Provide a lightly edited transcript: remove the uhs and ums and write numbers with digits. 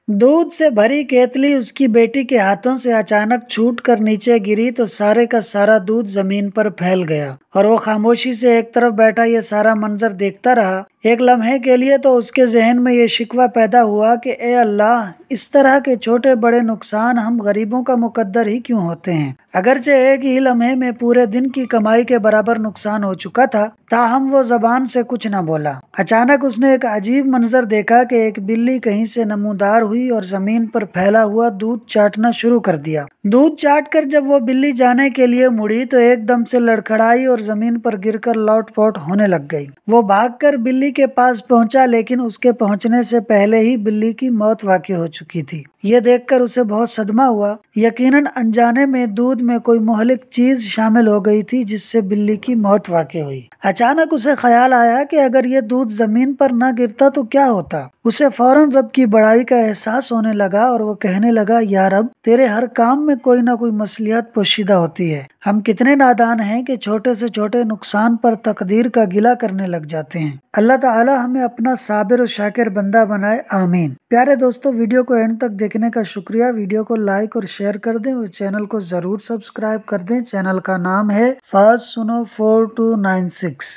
दूध से भरी केतली उसकी बेटी के हाथों से अचानक छूट कर नीचे गिरी तो सारे का सारा दूध जमीन पर फैल गया और वो खामोशी से एक तरफ बैठा ये सारा मंजर देखता रहा। एक लम्हे के लिए तो उसके जहन में ये शिकवा पैदा हुआ कि ए अल्लाह, इस तरह के छोटे बड़े नुकसान हम गरीबों का मुकद्दर ही क्यों होते हैं। अगरचे एक ही लम्हे में पूरे दिन की कमाई के बराबर नुकसान हो चुका था, ताहम वो जबान से कुछ न बोला। अचानक उसने एक अजीब मंजर देखा कि एक बिल्ली कहीं से नमूदार हुई और जमीन पर फैला हुआ दूध चाटना शुरू कर दिया। दूध चाट कर जब वो बिल्ली जाने के लिए मुड़ी तो एकदम से लड़खड़ाई और जमीन पर गिरकर लौटपोट होने लग गई। वो भागकर बिल्ली के पास पहुंचा, लेकिन उसके पहुंचने से पहले ही बिल्ली की मौत वाक़ई हो चुकी थी। ये देखकर उसे बहुत सदमा हुआ। यकीनन अनजाने में दूध में कोई मुहलिक चीज शामिल हो गई थी जिससे बिल्ली की मौत वाक़ई हुई। अचानक उसे ख्याल आया कि अगर ये दूध जमीन पर न गिरता तो क्या होता। उसे फौरन रब की बड़ाई का एहसास होने लगा और वो कहने लगा, या रब, तेरे हर काम में कोई ना कोई मसलियत पोशीदा होती है। हम कितने नादान हैं कि छोटे से छोटे नुकसान पर तकदीर का गिला करने लग जाते हैं। अल्लाह ताला हमें अपना साबिर और शाकिर बंदा बनाए, आमीन। प्यारे दोस्तों, वीडियो को एंड तक देखने का शुक्रिया। वीडियो को लाइक और शेयर कर दें और चैनल को जरूर सब्सक्राइब कर दें। चैनल का नाम है फास्ट सुनो 4296।